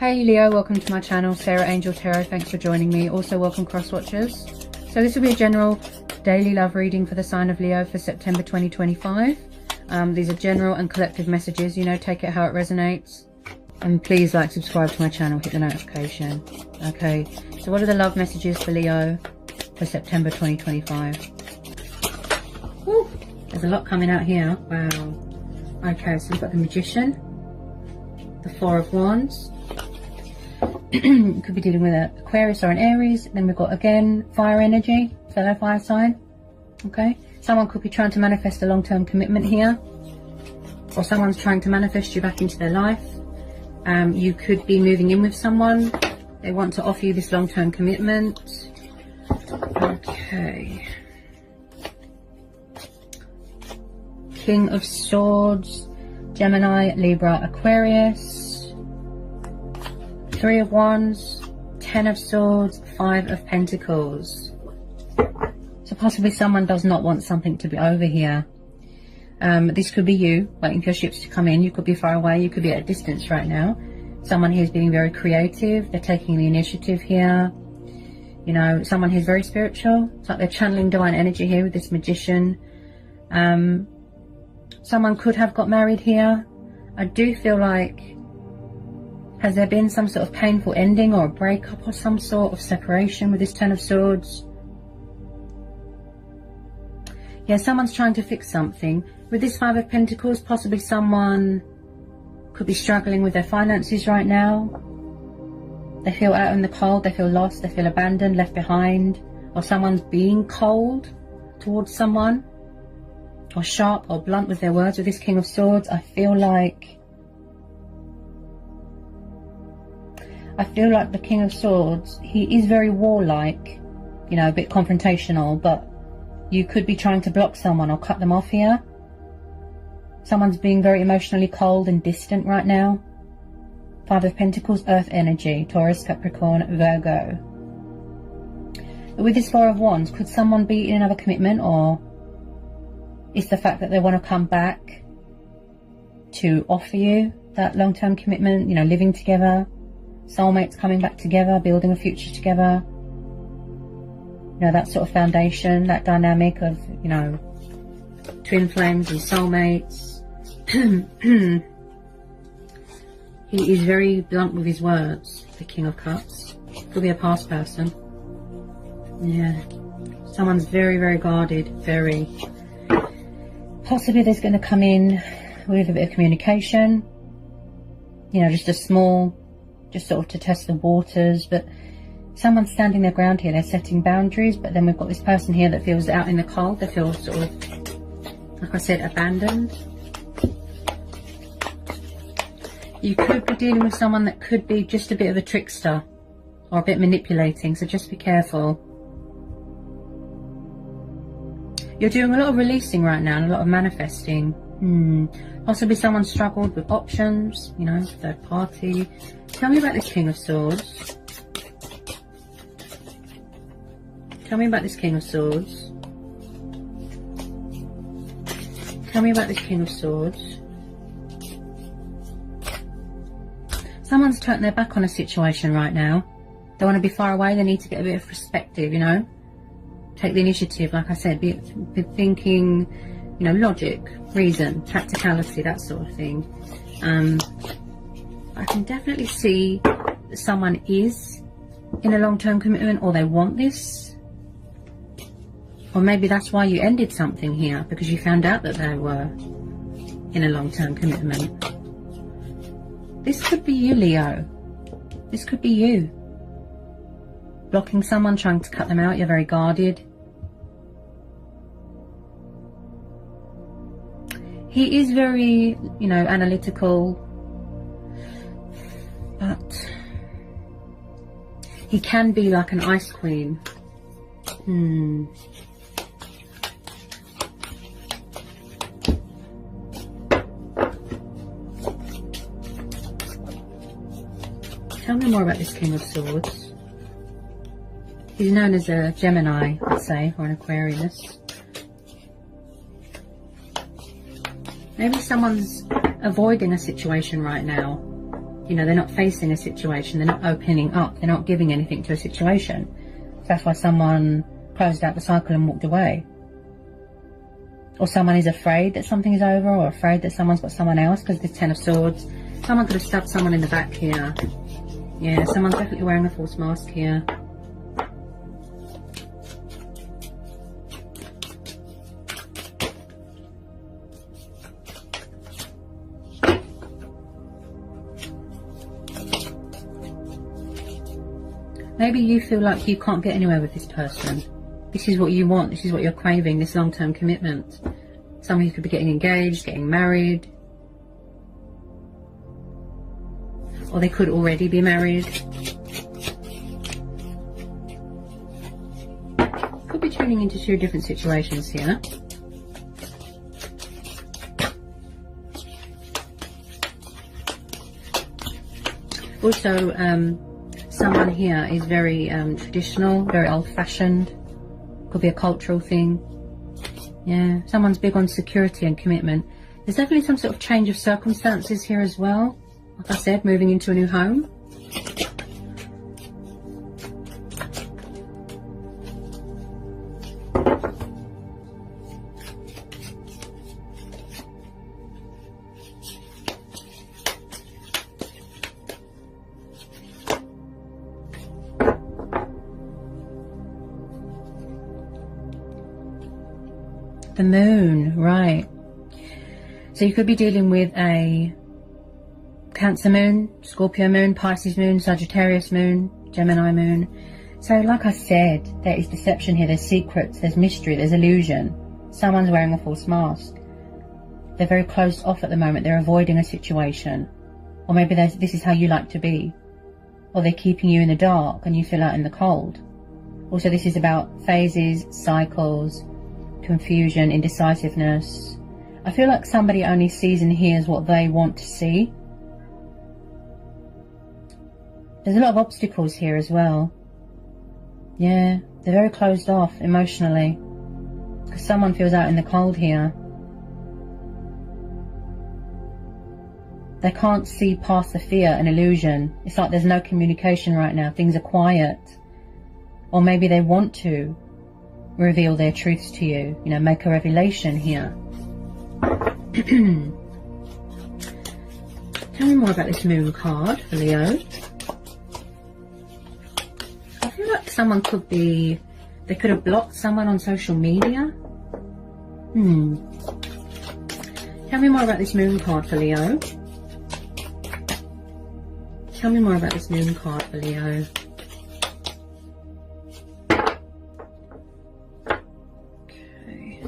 Hey Leo, welcome to my channel, Sarah Angel Tarot. Thanks for joining me. Also welcome cross watchers. So this will be a general daily love reading for the sign of Leo for September 2025. These are general and collective messages, you know, take it how it resonates. And please like, subscribe to my channel, hit the notification. Okay, so what are the love messages for Leo for September 2025? Woo, there's a lot coming out here. Wow. Okay, so we've got the Magician, the Four of Wands. You could be dealing with an Aquarius or an Aries. Then we've got, again, fire energy, fellow fire sign. Okay, someone could be trying to manifest a long-term commitment here, or someone's trying to manifest you back into their life. You could be moving in with someone. They want to offer you this long-term commitment. Okay, King of Swords, Gemini, Libra, Aquarius. Three of Wands, Ten of Swords, Five of Pentacles. So possibly someone does not want something to be over here. This could be you waiting for your ships to come in. You could be far away. You could be at a distance right now. Someone who's being very creative. They're taking the initiative here. You know, someone who's very spiritual. It's like they're channeling divine energy here with this Magician. Someone could have got married here. I do feel like, has there been some sort of painful ending or a breakup or some sort of separation with this Ten of Swords? Yeah, someone's trying to fix something. With this Five of Pentacles, possibly someone could be struggling with their finances right now. They feel out in the cold, they feel lost, they feel abandoned, left behind. Or someone's being cold towards someone. Or sharp or blunt with their words with this King of Swords. I feel like the King of Swords, he is very warlike, you know, a bit confrontational, but you could be trying to block someone or cut them off here. Someone's being very emotionally cold and distant right now. Five of Pentacles, Earth energy, Taurus, Capricorn, Virgo. But with this Four of Wands, could someone be in another commitment, or is the fact that they want to come back to offer you that long-term commitment, you know, living together? Soulmates coming back together, building a future together. You know, that sort of foundation, that dynamic of, you know, twin flames and soulmates. He is very blunt with his words, the King of Cups. Could be a past person. Yeah. Someone's very, very guarded, very. Possibly there's going to come in with a bit of communication. You know, just a small, just sort of to test the waters, but someone's standing their ground here. They're setting boundaries, but then we've got this person here that feels out in the cold. They feel sort of, like I said, abandoned. You could be dealing with someone that could be just a bit of a trickster or a bit manipulating, so just be careful. You're doing a lot of releasing right now and a lot of manifesting. Possibly someone struggled with options, you know, third party. Tell me about this King of Swords. Tell me about this King of Swords. Tell me about this King of Swords. Someone's turned their back on a situation right now. They want to be far away. They need to get a bit of perspective, you know. Take the initiative, like I said. Be thinking, you know, logic, reason, practicality, that sort of thing. I can definitely see that someone is in a long-term commitment, or they want this. Or maybe that's why you ended something here, because you found out that they were in a long-term commitment. This could be you, Leo. This could be you. Blocking someone, trying to cut them out. You're very guarded. He is very, you know, analytical, but he can be like an ice queen. Tell me more about this King of Swords. He's known as a Gemini, let's say, or an Aquarius. Maybe someone's avoiding a situation right now. You know, they're not facing a situation, they're not opening up, they're not giving anything to a situation. So that's why someone closed out the cycle and walked away. Or someone is afraid that something is over, or afraid that someone's got someone else, because there's 10 of Swords. Someone could have stabbed someone in the back here. Yeah, someone's definitely wearing a false mask here. Maybe you feel like you can't get anywhere with this person. This is what you want. This is what you're craving, this long-term commitment. Someone who could be getting engaged, getting married. Or they could already be married. Could be tuning into 2 different situations here. Also, someone here is very traditional, very old-fashioned. Could be a cultural thing. Yeah, someone's big on security and commitment. There's definitely some sort of change of circumstances here as well. Like I said, moving into a new home. The moon, right. So you could be dealing with a Cancer moon, Scorpio moon, Pisces moon, Sagittarius moon, Gemini moon. So like I said, there is deception here, there's secrets, there's mystery, there's illusion. Someone's wearing a false mask. They're very closed off at the moment, they're avoiding a situation. Or maybe this is how you like to be. Or they're keeping you in the dark and you feel out in the cold. Also, this is about phases, cycles, confusion, indecisiveness. I feel like somebody only sees and hears what they want to see. There's a lot of obstacles here as well. Yeah, they're very closed off emotionally. Because someone feels out in the cold here. They can't see past the fear and illusion. It's like there's no communication right now. Things are quiet. Or maybe they want to reveal their truths to you. You know, make a revelation here. Tell me more about this moon card for Leo. I feel like someone could be... They could have blocked someone on social media. Tell me more about this moon card for Leo. Tell me more about this moon card for Leo. Okay.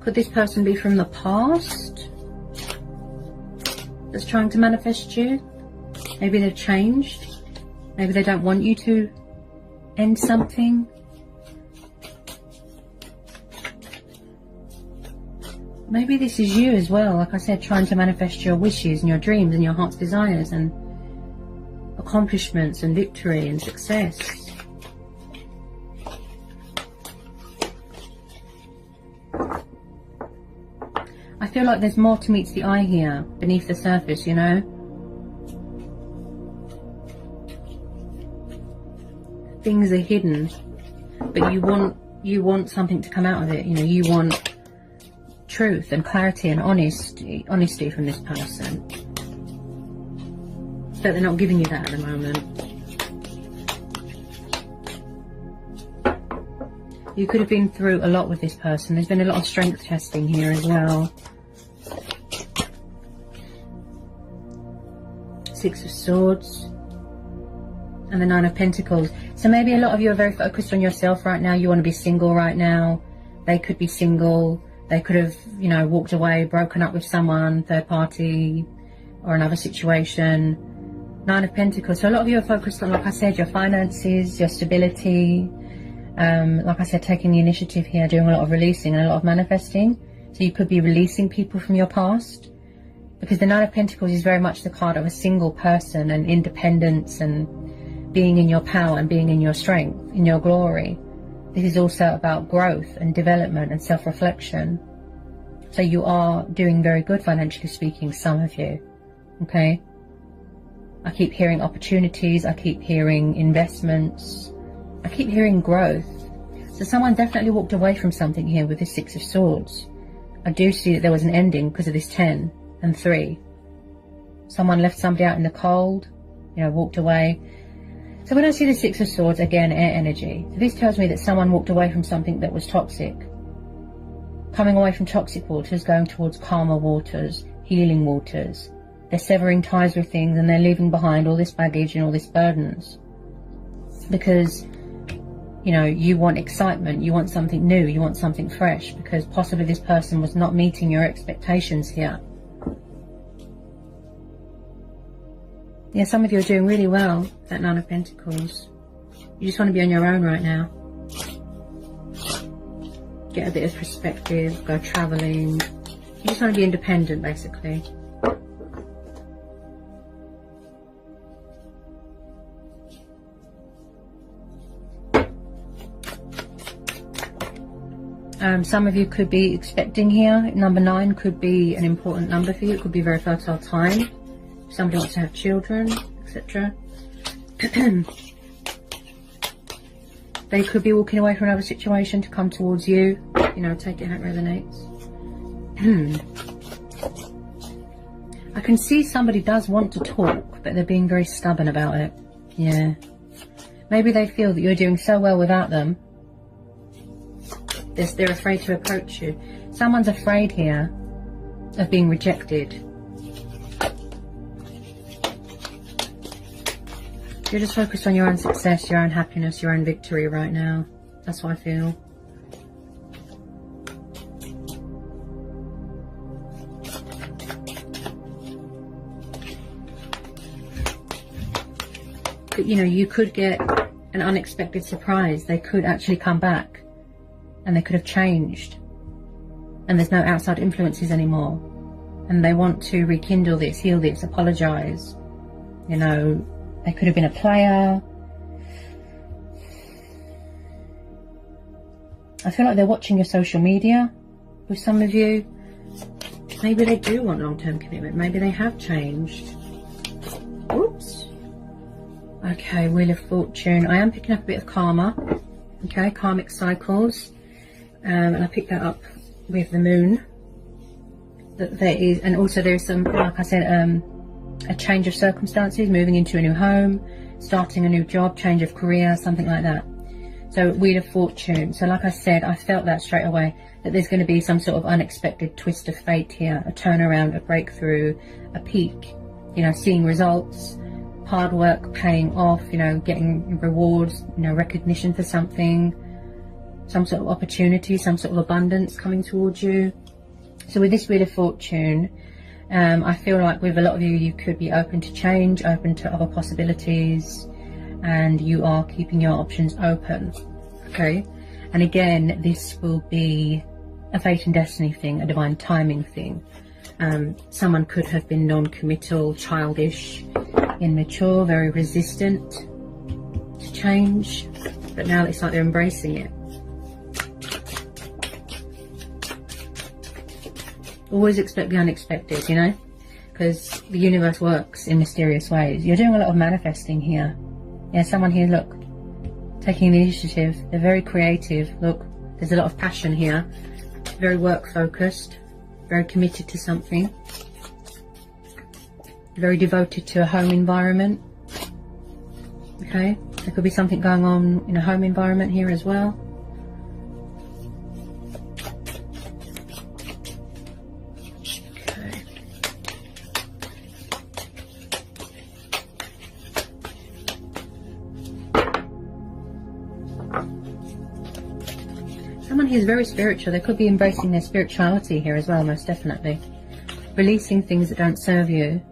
Could this person be from the past that's trying to manifest you? Maybe they've changed. Maybe they don't want you to end something. Maybe this is you as well, like I said, trying to manifest your wishes and your dreams and your heart's desires and accomplishments and victory and success. I feel like there's more to meet the eye here, beneath the surface, you know. Things are hidden, but you want something to come out of it, you know, you want truth and clarity and honesty from this person. But they're not giving you that at the moment. You could have been through a lot with this person. There's been a lot of strength testing here as well. Six of Swords. And the Nine of Pentacles. So maybe a lot of you are very focused on yourself right now. You want to be single right now. They could be single. They could have, you know, walked away, broken up with someone, third party, or another situation. Nine of Pentacles. So a lot of you are focused on, like I said, your finances, your stability. Like I said, taking the initiative here, doing a lot of releasing and a lot of manifesting. So you could be releasing people from your past. Because the Nine of Pentacles is very much the card of a single person and independence and being in your power and being in your strength, in your glory. This is also about growth and development and self-reflection. So you are doing very good financially speaking, some of you. Okay? I keep hearing opportunities, I keep hearing investments, I keep hearing growth. So someone definitely walked away from something here with this Six of Swords. I do see that there was an ending because of this 10 and 3. Someone left somebody out in the cold, you know, walked away. So when I see the Six of Swords, again, air energy. So this tells me that someone walked away from something that was toxic. Coming away from toxic waters, going towards calmer waters, healing waters. They're severing ties with things and they're leaving behind all this baggage and all these burdens. Because, you know, you want excitement, you want something new, you want something fresh, because possibly this person was not meeting your expectations here. Yeah, some of you are doing really well, that Nine of Pentacles. You just want to be on your own right now. Get a bit of perspective, go travelling. You just want to be independent, basically. Some of you could be expecting here. Number 9 could be an important number for you. It could be a very fertile time. Somebody wants to have children, etc. They could be walking away from another situation to come towards you. You know, take it how it resonates. I can see somebody does want to talk, but they're being very stubborn about it. Yeah. Maybe they feel that you're doing so well without them. They're afraid to approach you. Someone's afraid here of being rejected. You're just focused on your own success, your own happiness, your own victory right now. That's what I feel. But, you know, you could get an unexpected surprise. They could actually come back. And they could have changed. And there's no outside influences anymore. And they want to rekindle this, heal this, apologise. You know, they could have been a player. I feel like they're watching your social media with some of you. Maybe they do want long-term commitment. Maybe they have changed. Oops. Okay, Wheel of Fortune. I am picking up a bit of karma. Okay, karmic cycles. And I picked that up with the moon. That there is, and also there is some, like I said, a change of circumstances, moving into a new home, starting a new job, change of career, something like that. So Wheel of Fortune. So like I said, I felt that straight away, that there's going to be some sort of unexpected twist of fate here, a turnaround, a breakthrough, a peak, you know, seeing results, hard work paying off, you know, getting rewards, you know, recognition for something, some sort of opportunity, some sort of abundance coming towards you. So with this Wheel of Fortune, I feel like with a lot of you, you could be open to change, open to other possibilities, and you are keeping your options open. Okay, and again, this will be a fate and destiny thing, a divine timing thing. Someone could have been non-committal, childish, immature, very resistant to change, but now it's like they're embracing it. Always expect the unexpected, you know, because the universe works in mysterious ways. You're doing a lot of manifesting here. Yeah, someone here, look, taking the initiative. They're very creative. Look, there's a lot of passion here. Very work focused, very committed to something, very devoted to a home environment. Okay, there could be something going on in a home environment here as well. Someone who's very spiritual, they could be embracing their spirituality here as well, most definitely. Releasing things that don't serve you,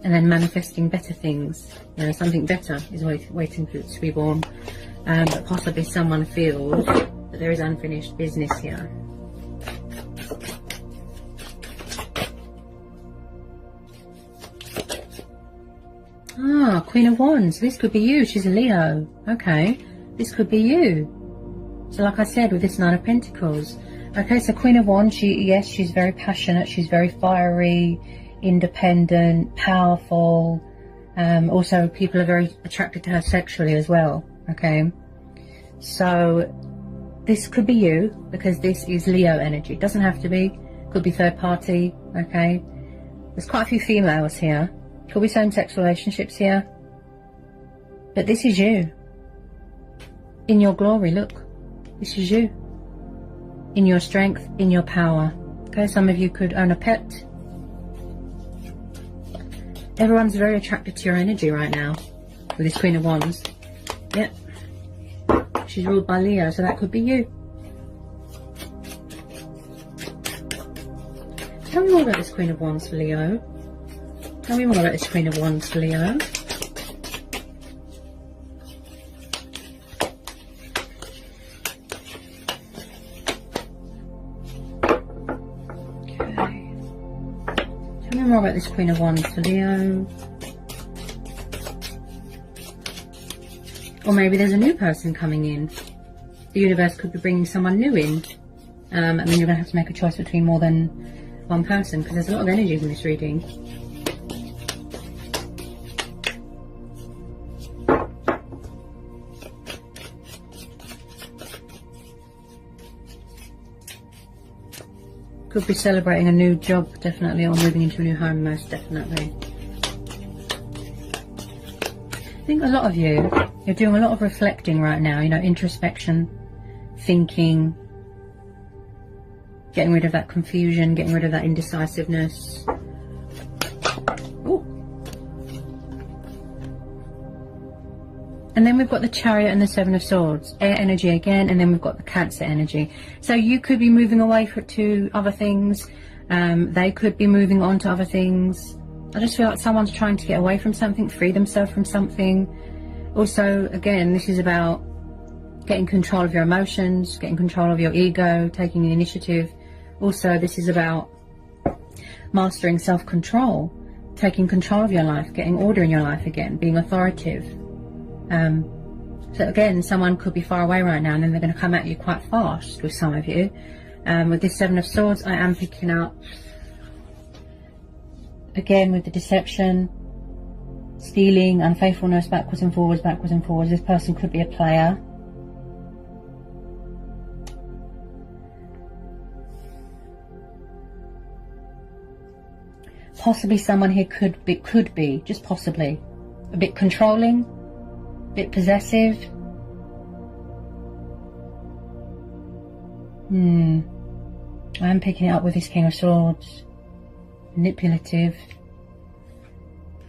and then manifesting better things. You know, something better is waiting for it to be born. But possibly someone feels that there is unfinished business here. Ah, Queen of Wands. This could be you. She's a Leo. Okay, this could be you. So like I said, with this Nine of Pentacles. Okay, so Queen of Wands, she's very passionate, she's very fiery, independent, powerful, Also, people are very attracted to her sexually as well, okay? So this could be you, because this is Leo energy. It doesn't have to be. Could be third party, okay? There's quite a few females here. Could be same-sex relationships here. But this is you. In your glory, look. This is you. In your strength, in your power. Okay, some of you could own a pet. Everyone's very attracted to your energy right now with this Queen of Wands. Yep. She's ruled by Leo, so that could be you. Tell me more about this Queen of Wands for Leo. Tell me more about this Queen of Wands for Leo. More about this Queen of Wands for Leo. Or maybe there's a new person coming in. The universe could be bringing someone new in. And then you're going to have to make a choice between more than one person, because there's a lot of energies in this reading. Could be celebrating a new job, definitely, or moving into a new home, most definitely. I think a lot of you, you're doing a lot of reflecting right now, you know, introspection, thinking, getting rid of that confusion, getting rid of that indecisiveness. Ooh. And then we've got the Chariot and the Seven of Swords, air energy again, and then we've got the Cancer energy. So you could be moving away to other things. They could be moving on to other things. I just feel like someone's trying to get away from something, free themselves from something. Also, again, this is about getting control of your emotions, getting control of your ego, taking the initiative. Also, this is about mastering self-control, taking control of your life, getting order in your life again, being authoritative. So again, someone could be far away right now, and then they're going to come at you quite fast with some of you. With this Seven of Swords, I am picking up, again, with the deception, stealing, unfaithfulness, backwards and forwards, backwards and forwards. This person could be a player. Possibly someone here could be, just possibly, a bit controlling, a bit possessive. I am picking it up with this King of Swords. Manipulative.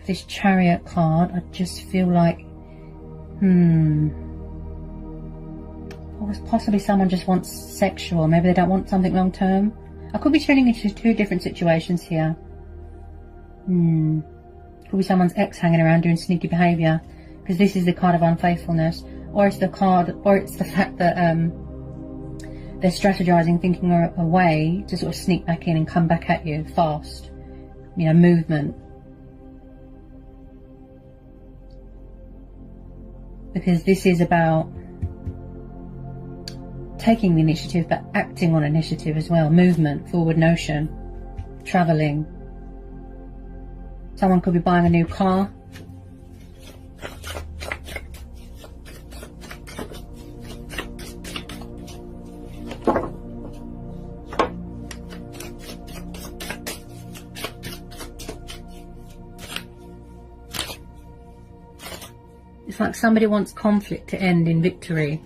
This Chariot card, I just feel like, possibly someone just wants sexual. Maybe they don't want something long term. I could be turning into two different situations here. Could be someone's ex hanging around doing sneaky behaviour, because this is the card of unfaithfulness, or it's the card, or it's the fact that they're strategizing, thinking a way to sort of sneak back in and come back at you fast. You know, movement. Because this is about taking the initiative, but acting on initiative as well. Movement, forward motion, travelling. Someone could be buying a new car. It's like somebody wants conflict to end in victory.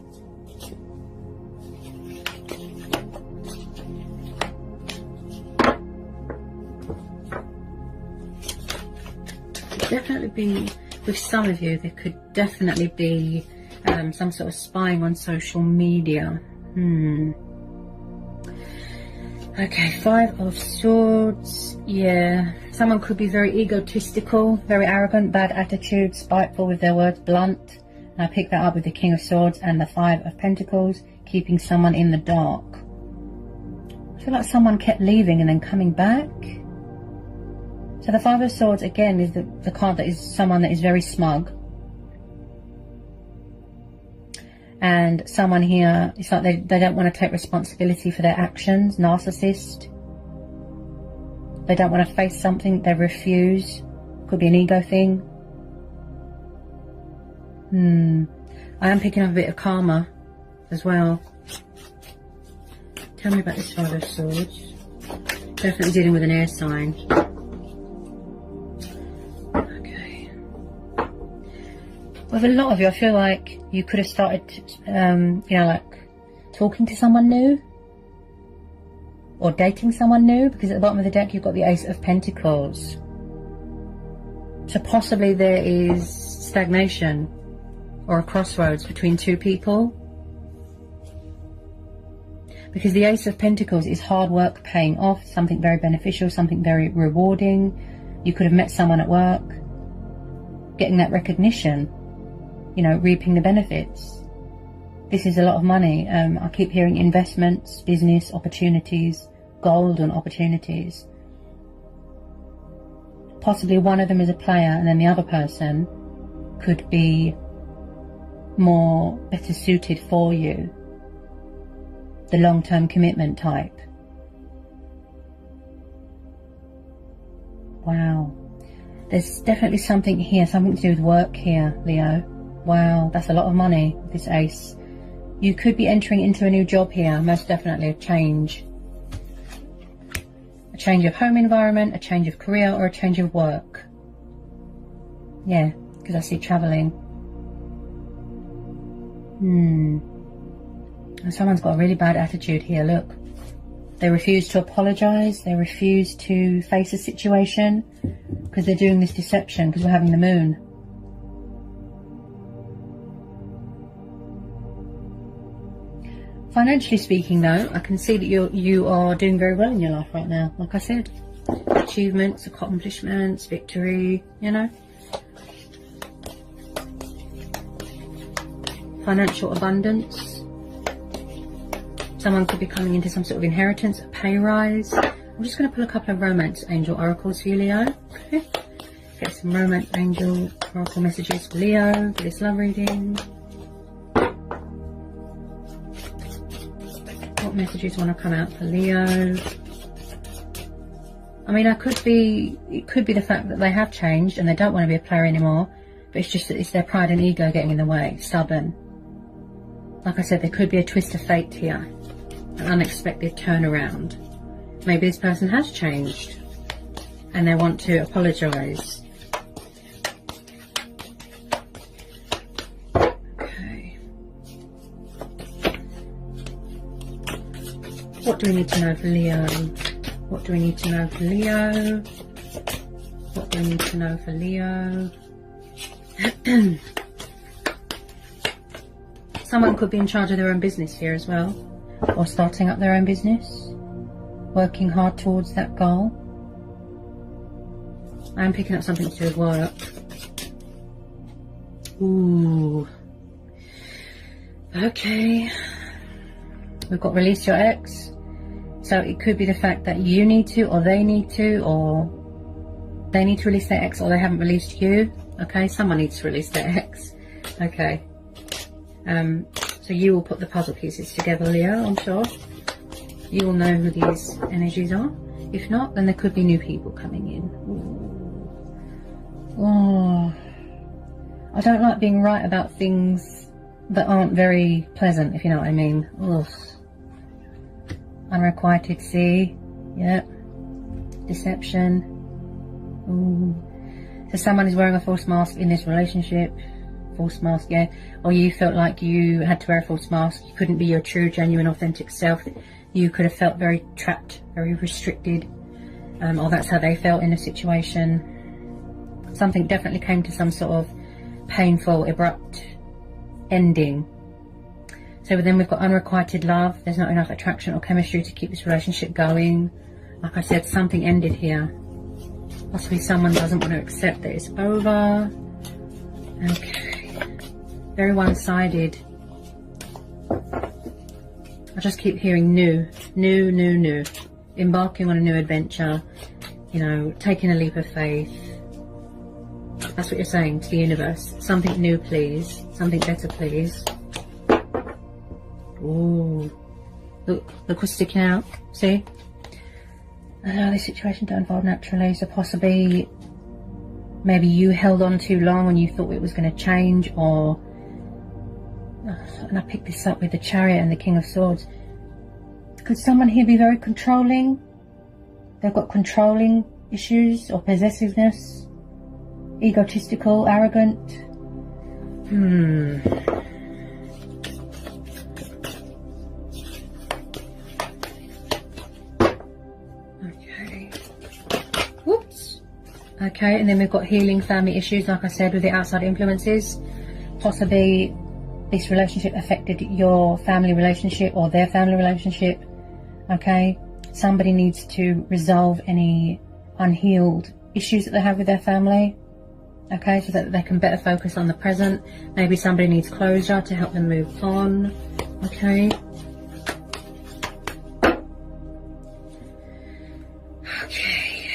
Definitely be, with some of you, there could definitely be some sort of spying on social media. Okay, Five of Swords. Yeah, someone could be very egotistical, very arrogant, bad attitude, spiteful with their words, blunt. And I picked that up with the King of Swords and the Five of Pentacles, keeping someone in the dark. I feel like someone kept leaving and then coming back. So the Five of Swords, again, is the card that is someone that is very smug. And someone here, it's like they don't want to take responsibility for their actions. Narcissist. They don't want to face something. They refuse. Could be an ego thing. I am picking up a bit of karma as well. Tell me about this Five of Swords. Definitely dealing with an air sign. Okay. With a lot of you, I feel like you could have started, you know, like talking to someone new. Or dating someone new. Because at the bottom of the deck, you've got the Ace of Pentacles. So possibly there is stagnation or a crossroads between two people. Because the Ace of Pentacles is hard work paying off, something very beneficial, something very rewarding. You could have met someone at work, getting that recognition, you know, reaping the benefits. This is a lot of money. I keep hearing investments, business opportunities, golden opportunities. Possibly one of them is a player and then the other person could be better suited for you. The long-term commitment type. Wow. There's definitely something here, something to do with work here, Leo. Wow, that's a lot of money, this Ace. You could be entering into a new job here, most definitely a change. A change of home environment, a change of career, or a change of work. Yeah, because I see travelling. And someone's got a really bad attitude here, look. They refuse to apologise, they refuse to face a situation because they're doing this deception because we're having the moon. Financially speaking though, I can see that you are doing very well in your life right now. Like I said, achievements, accomplishments, victory, you know. Financial abundance. Someone could be coming into some sort of inheritance, a pay rise. I'm just going to pull a couple of romance angel oracles for you, Leo. Okay. Get some romance angel oracle messages for Leo for this love reading. What messages want to come out for Leo? I mean, it could be the fact that they have changed and they don't want to be a player anymore, but it's just that it's their pride and ego getting in the way, stubborn. Like I said, there could be a twist of fate here, an unexpected turnaround. Maybe this person has changed and they want to apologise. Okay. What do we need to know for Leo? What do we need to know for Leo? What do we need to know for Leo? Someone could be in charge of their own business here as well, or starting up their own business, working hard towards that goal. I am picking up something to do with work. Ooh. Okay. We've got release your ex. So it could be the fact that you need to, or they need to, or they need to release their ex, or they haven't released you. Okay, someone needs to release their ex. Okay. So you will put the puzzle pieces together, Leo, I'm sure. You will know who these energies are. If not, then there could be new people coming in. Ooh. Oh, I don't like being right about things that aren't very pleasant, if you know what I mean. Ugh. Unrequited sea. Yep. Deception. Ooh. So someone is wearing a false mask in this relationship. False mask, yeah. Or you felt like you had to wear a false mask. You couldn't be your true, genuine, authentic self. You could have felt very trapped, very restricted. Or that's how they felt in a situation. Something definitely came to some sort of painful, abrupt ending. So then we've got unrequited love. There's not enough attraction or chemistry to keep this relationship going. Like I said, something ended here. Possibly someone doesn't want to accept that it's over. Okay. Very one-sided. I just keep hearing new. Embarking on a new adventure. You know, taking a leap of faith. That's what you're saying to the universe. Something new, please. Something better, please. Ooh. Look what's sticking out. See? Allow this situation to unfold naturally. So possibly maybe you held on too long and you thought it was going to change, or, and I picked this up with the Chariot and the King of Swords. Could someone here be very controlling? They've got controlling issues or possessiveness, egotistical, arrogant. Okay. Whoops. Okay, and then we've got healing family issues, like I said, with the outside influences. Possibly this relationship affected your family relationship or their family relationship. Okay, somebody needs to resolve any unhealed issues that they have with their family. Okay, so that they can better focus on the present. Maybe somebody needs closure to help them move on. Okay. Okay.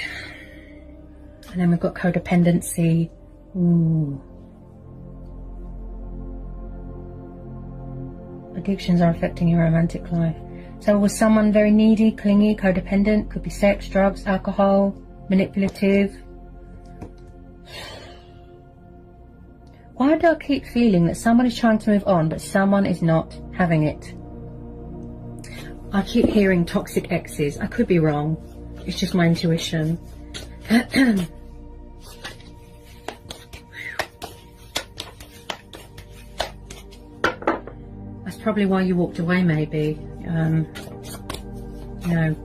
And then we've got codependency. Ooh. Addictions are affecting your romantic life. So was someone very needy, clingy, codependent? Could be sex, drugs, alcohol, manipulative. Why do I keep feeling that someone is trying to move on, but someone is not having it? I keep hearing toxic exes. I could be wrong. It's just my intuition. That's probably why you walked away, maybe. You know,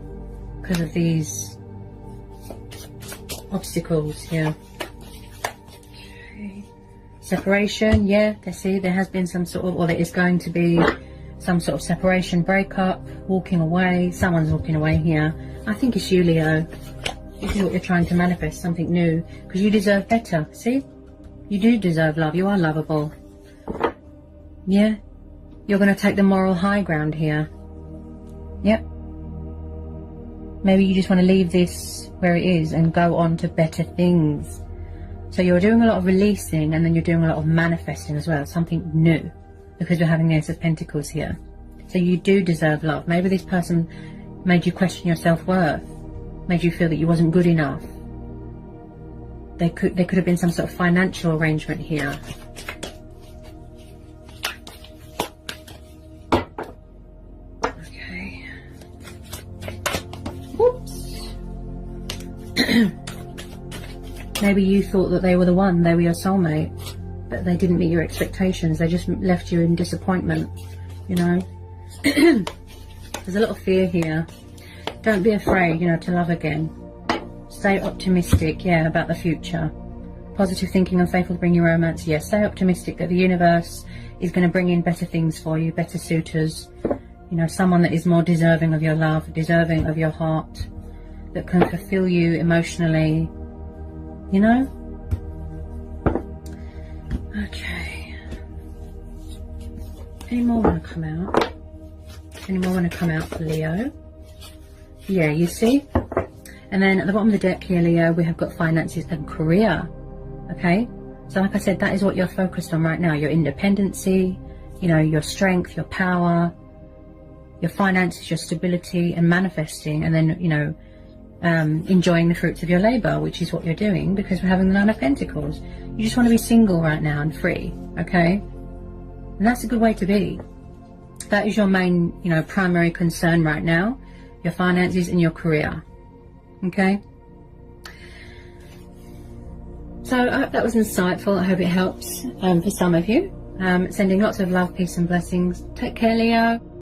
because of these obstacles here. Okay. Separation, yeah, see, there has been some sort of, or there is going to be some sort of separation, breakup, walking away. Someone's walking away here. I think it's you, Leo. This is what you're trying to manifest, something new, because you deserve better. See, you do deserve love. You are lovable. Yeah, you're going to take the moral high ground here. Yep. Maybe you just want to leave this where it is and go on to better things. So you're doing a lot of releasing, and then you're doing a lot of manifesting as well, something new, because we're having the Ace of Pentacles here. So you do deserve love. Maybe this person made you question your self-worth, made you feel that you wasn't good enough. There could have been some sort of financial arrangement here. Okay. Whoops. Maybe you thought that they were the one, they were your soulmate, but they didn't meet your expectations. They just left you in disappointment, you know. There's a lot of fear here. Don't be afraid, you know, to love again. Stay optimistic, yeah, about the future. Positive thinking and faith will bring you romance. Yes, stay optimistic that the universe is going to bring in better things for you, better suitors. You know, someone that is more deserving of your love, deserving of your heart, that can fulfill you emotionally, you know? Okay. Any more want to come out? Any more want to come out for Leo? Yeah, you see? And then at the bottom of the deck here, Leo, we have got finances and career. Okay? So like I said, that is what you're focused on right now. Your independency, you know, your strength, your power, your finances, your stability, and manifesting. And then, you know, enjoying the fruits of your labor, which is what you're doing, because we're having the Nine of Pentacles. You just want to be single right now and free. Okay? And that's a good way to be. That is your main, you know, primary concern right now. Your finances and your career. Okay? So I hope that was insightful. I hope it helps for some of you. Sending lots of love, peace and blessings. Take care, Leo.